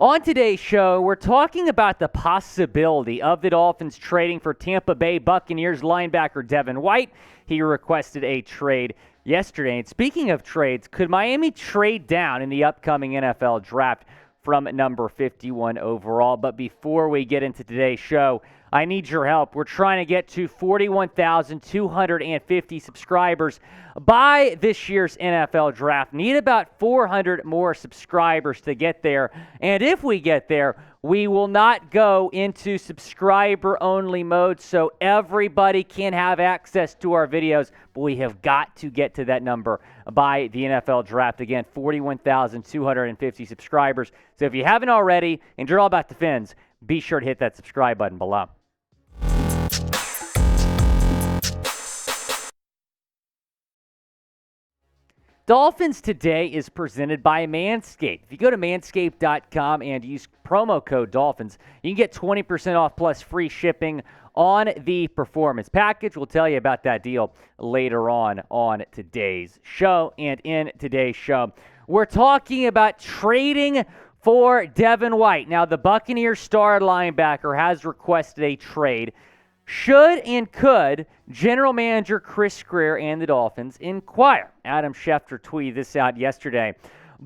On today's show, we're talking about the possibility of the Dolphins trading for Tampa Bay Buccaneers linebacker Devin White. He requested a trade yesterday. And speaking of trades, could Miami trade down in the upcoming NFL draft from number 51 overall? But before we get into today's show, I need your help. We're trying to get to 41,250 subscribers by this year's NFL draft. Need about 400 more subscribers to get there. And if we get there, we will not go into subscriber-only mode so everybody can have access to our videos. But we have got to get to that number by the NFL draft. Again, 41,250 subscribers. So if you haven't already, and you're all about the Fins, be sure to hit that subscribe button below. Dolphins Today is presented by Manscaped. If you go to manscaped.com and use promo code Dolphins, you can get 20% off plus free shipping on the Performance Package. We'll tell you about that deal later on today's show. And in today's show, we're talking about trading for Devin White. Now, the Buccaneers star linebacker has requested a trade. Should and could General Manager Chris Grier and the Dolphins inquire? Adam Schefter tweeted this out yesterday.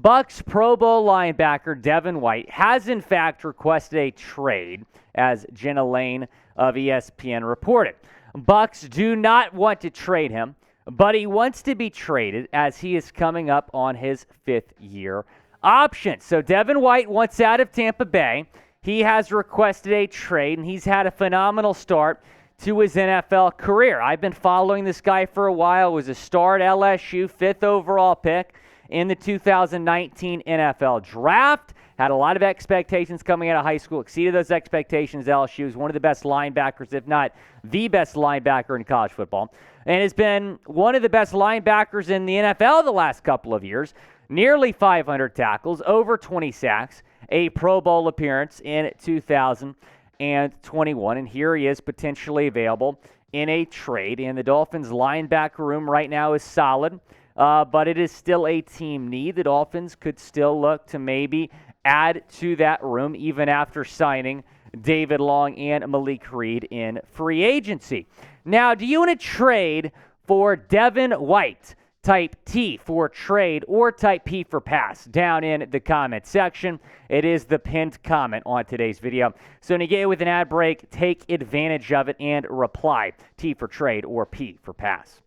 Bucs Pro Bowl linebacker Devin White has in fact requested a trade, as Jenna Lane of ESPN reported. Bucs do not want to trade him, but he wants to be traded as he is coming up on his fifth-year option. So Devin White wants out of Tampa Bay. He has requested a trade, and he's had a phenomenal start to his NFL career. I've been following this guy for a while. Was a star at LSU, 5th overall pick in the 2019 NFL Draft. Had a lot of expectations coming out of high school. Exceeded those expectations at LSU. Is one of the best linebackers, if not the best linebacker in college football. And has been one of the best linebackers in the NFL the last couple of years. Nearly 500 tackles, over 20 sacks. A Pro Bowl appearance in 2021, and here he is potentially available in a trade. And the Dolphins' linebacker room right now is solid, but it is still a team need. The Dolphins could still look to maybe add to that room even after signing David Long and Malik Reed in free agency. Now, do you want to trade for Devin White? Type T for trade or type P for pass down in the comment section. It is the pinned comment on today's video. So when you get it with an ad break, take advantage of it and reply T for trade or P for pass.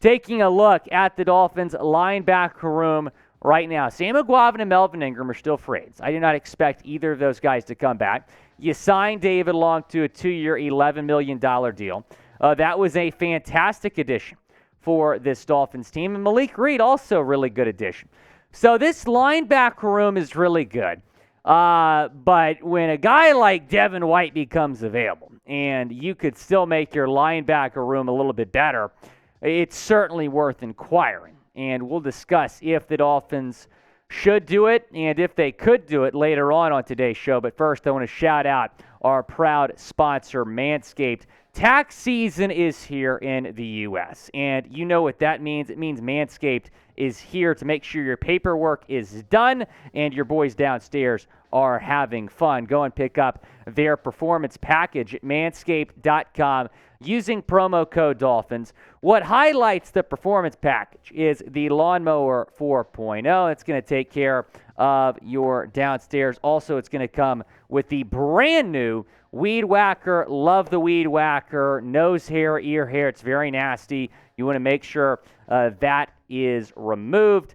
Taking a look at the Dolphins linebacker room right now. Sam McGuavin and Melvin Ingram are still free agents. I do not expect either of those guys to come back. You signed David Long to a 2-year, $11 million deal. That was a fantastic addition for this Dolphins team. And Malik Reed, also a really good addition. So this linebacker room is really good. But when a guy like Devin White becomes available and you could still make your linebacker room a little bit better, it's certainly worth inquiring. And we'll discuss if the Dolphins should do it and if they could do it later on today's show. But first, I want to shout out our proud sponsor, Manscaped. Tax season is here in the U.S., and you know what that means. It means Manscaped is here to make sure your paperwork is done and your boys downstairs are having fun. Go and pick up their performance package at manscaped.com using promo code Dolphins. What highlights the performance package is the Lawnmower 4.0. It's going to take care of your downstairs. Also, it's going to come with the brand new Weed Whacker. Love the Weed Whacker. Nose hair, ear hair. It's very nasty. You want to make sure that is removed.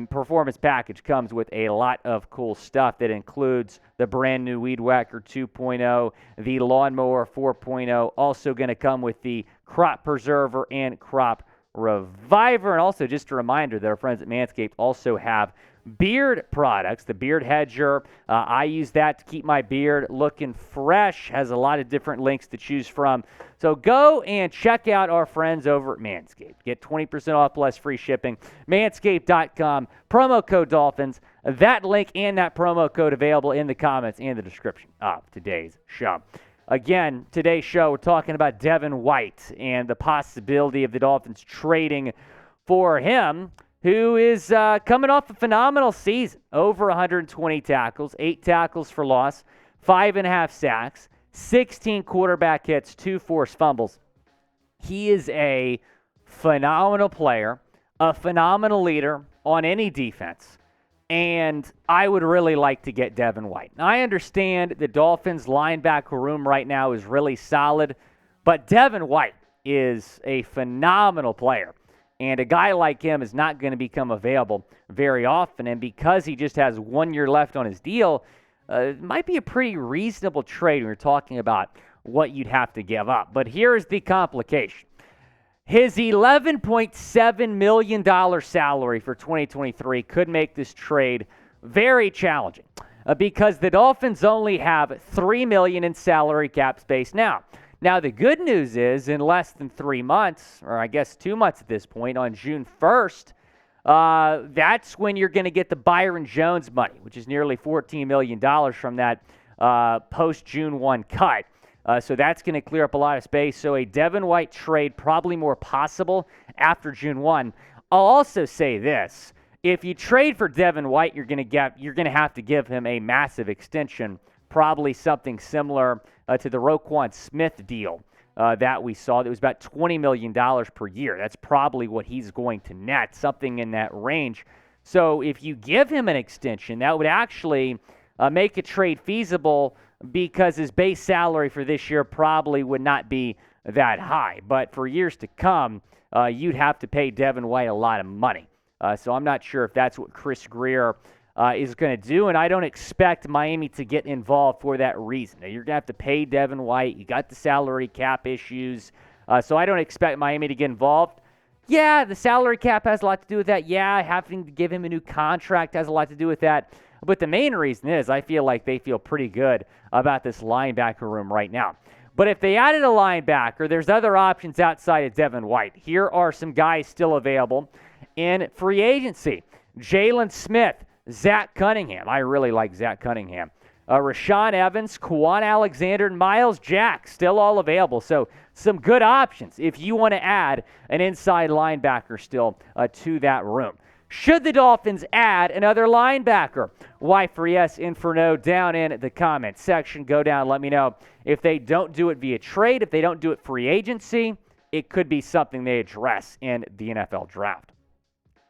Performance package comes with a lot of cool stuff that includes the brand new Weed Whacker 2.0, the Lawnmower 4.0, also going to come with the Crop Preserver and Crop Reviver. And also just a reminder that our friends at Manscaped also have beard products, the Beard Hedger. I use that to keep my beard looking fresh. Has a lot of different links to choose from. So go and check out our friends over at Manscaped. Get 20% off plus free shipping. Manscaped.com, promo code Dolphins. That link and that promo code available in the comments and the description of today's show. Again, today's show, we're talking about Devin White and the possibility of the Dolphins trading for him. who is coming off a phenomenal season. Over 120 tackles, 8 tackles for loss, 5.5 sacks, 16 quarterback hits, 2 forced fumbles. He is a phenomenal player, a phenomenal leader on any defense. And I would really like to get Devin White. Now, I understand the Dolphins linebacker room right now is really solid, but Devin White is a phenomenal player. And a guy like him is not going to become available very often. And because he just has 1 year left on his deal, it might be a pretty reasonable trade when you're talking about what you'd have to give up. But here's the complication. His $11.7 million salary for 2023 could make this trade very challenging because the Dolphins only have $3 million in salary cap space now. Now, the good news is in less than 3 months, or I guess 2 months at this point, on June 1st, that's when you're going to get the Byron Jones money, which is nearly $14 million from that post-June 1 cut. So that's going to clear up a lot of space. So a Devin White trade probably more possible after June 1. I'll also say this. If you trade for Devin White, you're going to have to give him a massive extension, probably something similar to the Roquan Smith deal that we saw. That was about $20 million per year. That's probably what he's going to net, something in that range. So if you give him an extension, that would actually make a trade feasible because his base salary for this year probably would not be that high. But for years to come, you'd have to pay Devin White a lot of money. So I'm not sure if that's what Chris Grier is going to do, and I don't expect Miami to get involved for that reason. Now, you're going to have to pay Devin White. You got the salary cap issues, so I don't expect Miami to get involved. Yeah, the salary cap has a lot to do with that. Yeah, having to give him a new contract has a lot to do with that. But the main reason is I feel like they feel pretty good about this linebacker room right now. But if they added a linebacker, there's other options outside of Devin White. Here are some guys still available in free agency. Jaylon Smith, Zach Cunningham. I really like Zach Cunningham. Rashaan Evans, Kwon Alexander, and Myles Jack still all available. So some good options if you want to add an inside linebacker still to that room. Should the Dolphins add another linebacker? Y for yes, in for no, down in the comments section. Go down, let me know. If they don't do it via trade, if they don't do it free agency, it could be something they address in the NFL draft.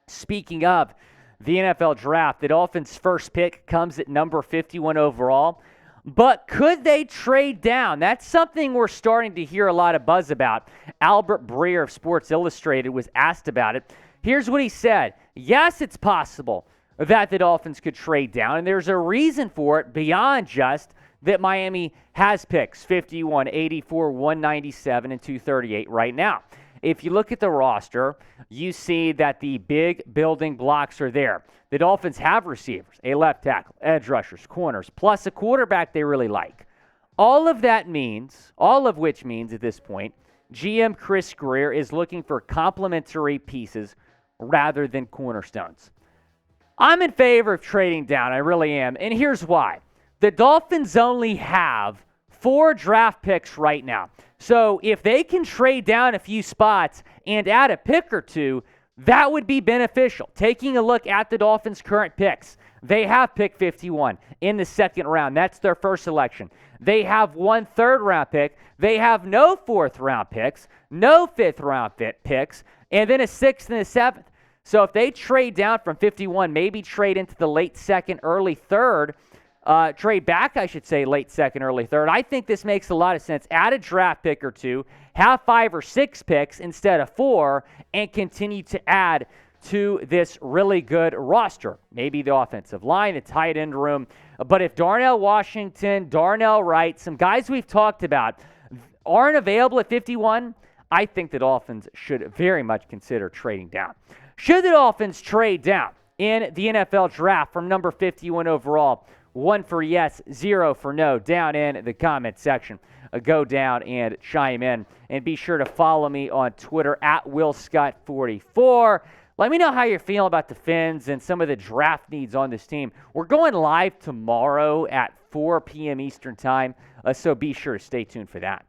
Speaking of the NFL draft, the Dolphins' first pick comes at number 51 overall. But could they trade down? That's something we're starting to hear a lot of buzz about. Albert Breer of Sports Illustrated was asked about it. Here's what he said. Yes, it's possible that the Dolphins could trade down, and there's a reason for it beyond just that Miami has picks 51, 84, 197, and 238 right now. If you look at the roster, you see that the big building blocks are there. The Dolphins have receivers, a left tackle, edge rushers, corners, plus a quarterback they really like. All of which means at this point, GM Chris Grier is looking for complementary pieces rather than cornerstones. I'm in favor of trading down. I really am. And here's why. The Dolphins only have 4 draft picks right now. So if they can trade down a few spots and add a pick or two, that would be beneficial. Taking a look at the Dolphins' current picks, they have pick 51 in the second round. That's their first selection. They have 1 third-round pick. They have no 4th-round picks, no 5th-round picks, and then a 6th and a 7th. So if they trade down from 51, maybe trade into the late 2nd, early 3rd, trade back, I should say, late 2nd, early 3rd. I think this makes a lot of sense. Add a draft pick or 2, have 5 or 6 picks instead of 4, and continue to add to this really good roster. Maybe the offensive line, the tight end room. But if Darnell Washington, Darnell Wright, some guys we've talked about aren't available at 51, I think the Dolphins should very much consider trading down. Should the Dolphins trade down in the NFL draft from number 51 overall? 1 for yes, 0 for no, down in the comment section. Go down and chime in. And be sure to follow me on Twitter at WillScott44. Let me know how you're feeling about the Fins and some of the draft needs on this team. We're going live tomorrow at 4 p.m. Eastern Time, so be sure to stay tuned for that.